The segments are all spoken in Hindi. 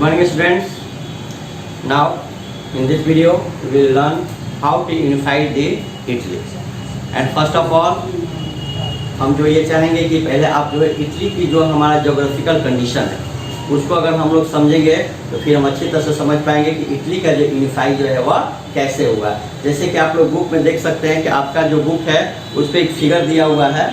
morning students. Now in this video we will learn how to unify the Italy. And first of all हम जो ये चाहेंगे कि पहले आप जो है इटली की जो हमारा जोग्राफिकल कंडीशन है उसको अगर हम लोग समझेंगे तो फिर हम अच्छी तरह से समझ पाएंगे कि इटली का जो यूनिफाई जो है वह कैसे हुआ। जैसे कि आप लोग बुक में देख सकते हैं कि आपका जो बुक है उस पर एक फिगर दिया हुआ है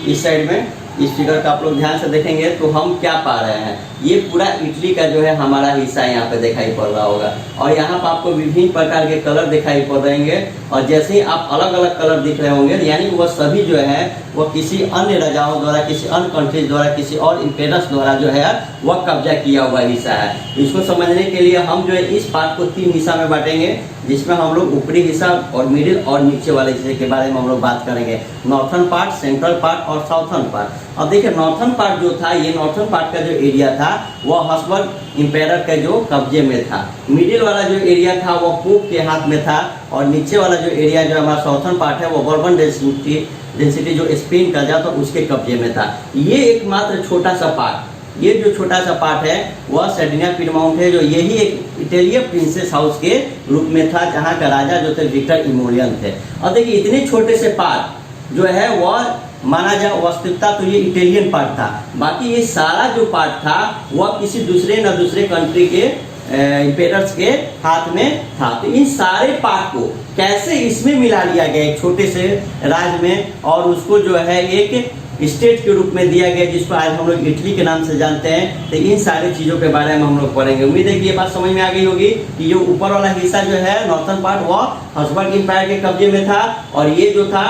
इस साइड में। इस फिगर का आप लोग ध्यान से देखेंगे तो हम क्या पा रहे हैं, ये पूरा इटली का जो है हमारा हिस्सा यहाँ पे दिखाई पड़ रहा होगा और यहाँ पर आपको विभिन्न प्रकार के कलर दिखाई पड़ रहेंगे और जैसे ही आप अलग अलग कलर दिख रहे होंगे यानी वह सभी जो है वह किसी अन्य राजाओं द्वारा, किसी अन्य कंट्रीज द्वारा, किसी और इम्पेरर्स द्वारा जो है वह कब्जा किया हुआ हिस्सा है। इसको समझने के लिए हम जो है इस पार्ट को 3 हिस्सा में बांटेंगे जिसमें हम लोग ऊपरी हिस्सा और मिडिल और नीचे वाले हिस्से के बारे में हम लोग बात करेंगे। नॉर्थन पार्ट, सेंट्रल पार्ट और साउथर्न पार्ट। अब देखिए नॉर्थन पार्ट जो था, ये नॉर्थन पार्ट का जो एरिया था वह हब्सबर्ग इम्पेरर के जो कब्जे में था। मिडिल वाला जो एरिया था वह पोप के हाथ में था और नीचे वाला जो एरिया जो हमारा साउथर्न पार्ट है वो बर्बन डेंसिटी जो स्पेन का था उसके कब्जे में था। ये एकमात्र छोटा सा पार्ट, ये जो छोटा सा पार्ट है वह सर्डिनिया पीडमाउंट है जो यही एक इटालियन प्रिंसेस हाउस के रूप में था जहाँ का राजा जो थे विक्टर इमोलियन थे। और देखिए इतने छोटे से पार्ट जो है वह माना जाए वास्तविकता तो ये इटालियन पार्ट था, बाकी ये सारा जो पार्ट था वह किसी दूसरे न दूसरे कंट्री के इम्पेरर्स के हाथ में था। तो इन सारे पार्ट को कैसे इसमें मिला लिया गया एक छोटे से राज्य में और उसको जो है एक स्टेट के रूप में दिया गया जिसको आज हम लोग इटली के नाम से जानते हैं। तो इन सारी चीजों के बारे में हम लोग पढ़ेंगे। उम्मीद है कि ये बात समझ में आ गई होगी कि जो ऊपर वाला हिस्सा जो है नॉर्थन पार्ट वह हब्सबर्ग एम्पायर के कब्जे में था और ये जो था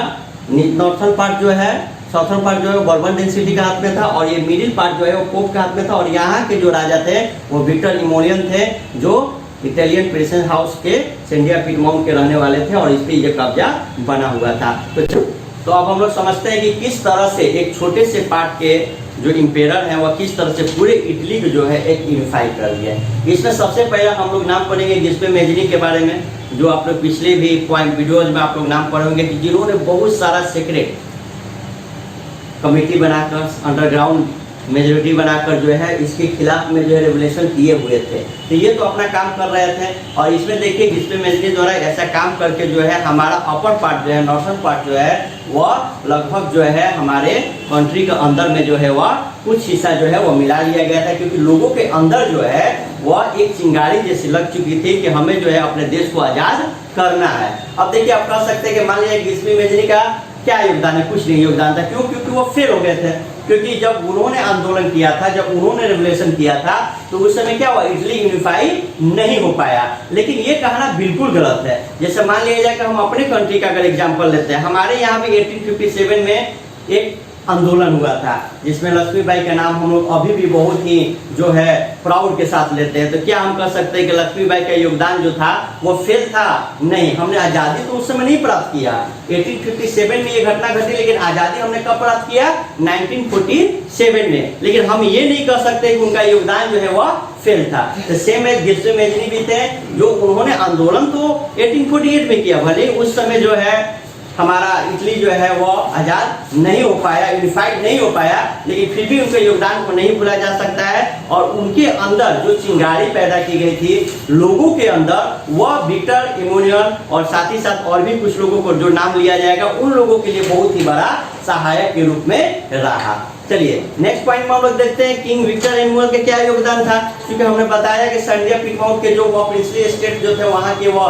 नॉर्थन पार्ट जो है, साउथर्न पार्ट जो है बर्बन डेंसिटी का हाथ में था और ये मिडिल पार्ट जो है वो पोप के हाथ में था और यहाँ के जो राजा थे वो विक्टर इमोलियन थे जो इटालियन प्रिंसेस हाउस के सेंडिया पीडमाउंट के रहने वाले थे और इस पे ये कब्जा बना हुआ था। तो अब हम लोग समझते हैं कि किस तरह से एक छोटे से पार्ट के जो इम्पेरर हैं वह किस तरह से पूरे इटली को जो है एक यूनिफाई कर दिया है। इसमें सबसे पहले हम लोग नाम पढ़ेंगे गिस्पे मेजनी के बारे में, जो आप लोग पिछले भी पॉइंट वीडियोज में आप लोग नाम पढ़ेंगे कि जिन्होंने बहुत सारा सीक्रेट कमेटी बनाकर, अंडरग्राउंड मेजोरिटी बनाकर जो है इसके खिलाफ में जो है रेवोल्यूशन किए हुए थे। तो ये तो अपना काम कर रहे थे और इसमें देखिए गिस्पे मेजनी द्वारा ऐसा काम करके जो है हमारा अपर पार्ट जो है नॉर्थन पार्ट जो है वह लगभग जो है हमारे कंट्री के अंदर में जो है वह कुछ हिस्सा जो है वह मिला लिया गया था क्योंकि लोगों के अंदर जो है वह एक चिंगारी जैसी लग चुकी थी कि हमें जो है अपने देश को आजाद करना है। अब देखिए आप कह सकते हैं कि मान लीजिए गिस्पे मेजनी का क्या योगदान है, कुछ नहीं योगदान था। क्यों? क्योंकि वो फेल हो गए थे। क्योंकि जब उन्होंने आंदोलन किया था, जब उन्होंने रेवोल्यूशन किया था तो उस समय क्या हुआ, इटली यूनिफाई नहीं हो पाया। लेकिन ये कहना बिल्कुल गलत है। जैसे मान लिया जाए कि हम अपने कंट्री का अगर एग्जांपल लेते हैं, हमारे यहाँ भी 1857 में एक आंदोलन हुआ था जिसमें लक्ष्मीबाई का नाम हम लोग अभी भी बहुत ही जो है प्राउड के साथ लेते हैं। तो क्या हम कह सकते हैं कि लक्ष्मीबाई का योगदान जो था वो फेल था? नहीं, हमने आज़ादी तो उस समय नहीं प्राप्त किया। 1857 में ये घटना घटी लेकिन आज़ादी हमने कब प्राप्त किया? 1947 में। लेकिन हम ये नहीं कह सकते कि उनका योगदान जो है वह फेल था। तो सेम एज गिस्पे मेजनी भी थे जो उन्होंने आंदोलन तो 1848 में किया, भले उस समय जो है हमारा इटली जो है वो आज़ाद नहीं हो पाया, यूनिफाइड नहीं हो पाया, लेकिन फिर भी उनके योगदान को नहीं भूला जा सकता है। और उनके अंदर जो चिंगारी पैदा की गई थी लोगों के अंदर, वह विक्टर इमोलियन और साथ ही साथ और भी कुछ लोगों को जो नाम लिया जाएगा उन लोगों के लिए बहुत ही बड़ा सहायक के रूप में रहा। चलिए नेक्स्ट पॉइंट में हम लोग देखते हैं किंग विक्टर इमोलियन का क्या योगदान था। क्योंकि हमने बताया कि सर्डिनिया पीडमाउंट के जो वो प्रिंसली स्टेट जो थे वहाँ के वो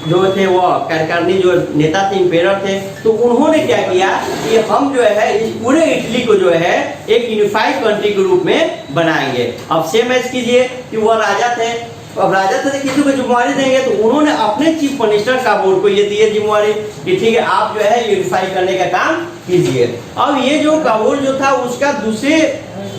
जो थे वो कार्यकारिणी जो नेता थे, इम्पेरर थे, तो उन्होंने क्या किया कि हम जो है इस पूरे इटली को जो है एक यूनिफाइड कंट्री के रूप में बनाएंगे। अब सेम एज कीजिए कि वो राजा थे, अब राजा थे किसी को जिम्मेवारी देंगे तो उन्होंने अपने चीफ मिनिस्टर काबूल को ये दिए जिम्मेवारी कि ठीक है आप जो है यूनिफाई करने का काम कीजिए। अब ये जो काबूल जो था उसका दूसरे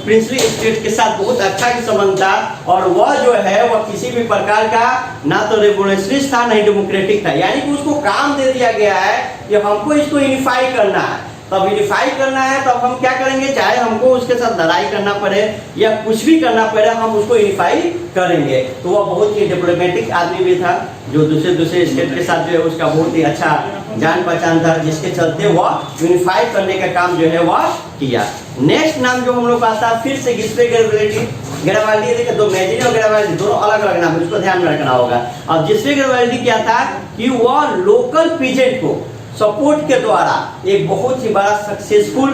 प्रिंसली स्टेट के साथ बहुत अच्छा संबंध था और वह जो है वह किसी भी प्रकार का ना तो रेवोल्यूशनिस्ट था ना ही डेमोक्रेटिक था। यानी कि उसको काम दे दिया गया है कि हमको इसको यूनिफाई करना है। तब यूनिफाई करना है तब हम क्या करेंगे, चाहे हमको उसके साथ लड़ाई करना पड़े या कुछ भी करना पड़े हम उसको यूनिफाई करेंगे। तो वह बहुत ही डिप्लोमेटिक आदमी भी था जो दूसरे स्टेट के साथ जो है उसका बहुत ही अच्छा जान पहचान था, जिसके चलते वह यूनिफाई करने का काम जो है वह किया। नेक्स्ट नाम जो हम लोग आता है फिर से गिस्पे गैरिबल्डी। गैराबाल्डी देखिए, दो मेजनी और गैराबाल्डी दोनों अलग अलग नाम है, उसको ध्यान में रखना होगा। अब जिसपे गैराबाल्डी क्या था कि वह लोकल पीजेंट को सपोर्ट के द्वारा एक बहुत ही बड़ा सक्सेसफुल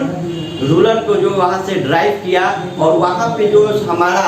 रूलर को जो वहां से ड्राइव किया, और वहां पे जो हमारा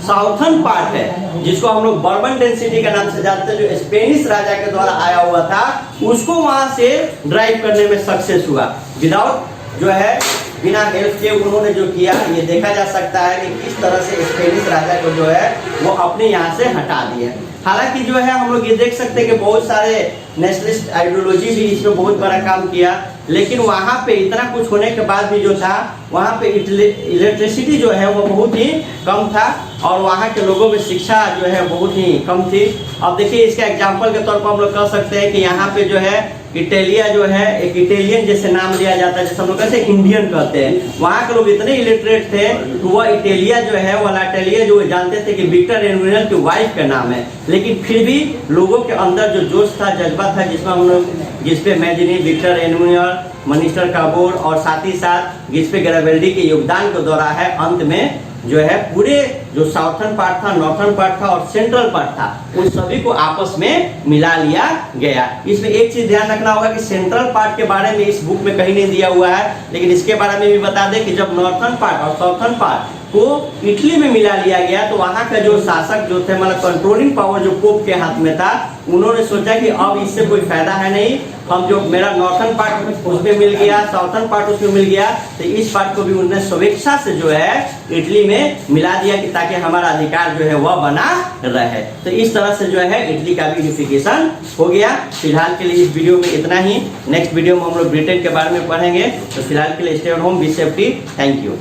साउथर्न पार्ट है जिसको हम लोग बर्बन डेंसिटी के नाम से जानते हैं, जो स्पेनिश राजा के द्वारा आया हुआ था, उसको वहां से ड्राइव करने में सक्सेस हुआ। विदाउट जो है बिना हेल्प के उन्होंने जो किया, ये देखा जा सकता है कि किस तरह से स्पेनिश राजा को जो है वो अपने यहाँ से हटा दिया। हालांकि जो है हम लोग ये देख सकते हैं कि बहुत सारे नेशनलिस्ट आइडियोलॉजी भी इसमें बहुत बड़ा काम किया, लेकिन वहाँ पे इतना कुछ होने के बाद भी जो था वहाँ पे इलेक्ट्रिसिटी जो है वो बहुत ही कम था, और वहाँ के लोगों में शिक्षा जो है बहुत ही कम थी। अब देखिए इसका एग्जाम्पल के तौर पर हम लोग कह सकते हैं कि यहाँ पे जो है इटालिया जो है एक इटालियन जैसे नाम लिया जाता है, जैसे हम लोग कैसे इंडियन कहते हैं, वहाँ के लोग इतने इलिटरेट थे तो वह इटालिया जो है वह लाटेलिया जो जानते थे कि विक्टर एम्मनुएल की वाइफ का नाम है, लेकिन फिर भी लोगों के अंदर जो जोश था, जज्बा था, जिसमें हम लोग जिसपे मैजनी, विक्टर एम्मनुएल, मिनिस्टर काबोर और साथ ही साथ जिसपे गैराबाल्डी के योगदान के द्वारा है अंत में जो है पूरे जो साउथर्न पार्ट था, नॉर्थर्न पार्ट था और सेंट्रल पार्ट था, उन सभी को आपस में मिला लिया गया। इसमें एक चीज ध्यान रखना होगा कि सेंट्रल पार्ट के बारे में इस बुक में कहीं नहीं दिया हुआ है, लेकिन इसके बारे में भी बता दें कि जब नॉर्थर्न पार्ट और साउथर्न पार्ट को इटली में मिला लिया गया तो वहां का जो शासक जो थे, मतलब कंट्रोलिंग पावर जो पोप के हाथ में था, उन्होंने सोचा कि अब इससे कोई फायदा है नहीं, हम जो मेरा नॉर्थर्न पार्ट उसमें मिल गया, साउथर्न पार्ट उसमें मिल गया, तो इस पार्ट को भी उन्होंने स्वेच्छा से जो है इटली में मिला दिया कि ताकि हमारा अधिकार जो है वह बना रहे। तो इस तरह से जो है इटली का भी यूनिफिकेशन हो गया। फिलहाल के लिए इस वीडियो में इतना ही। नेक्स्ट वीडियो में हम लोग ब्रिटेन के बारे में पढ़ेंगे। तो फिलहाल के लिए stay at home, be safety, thank you.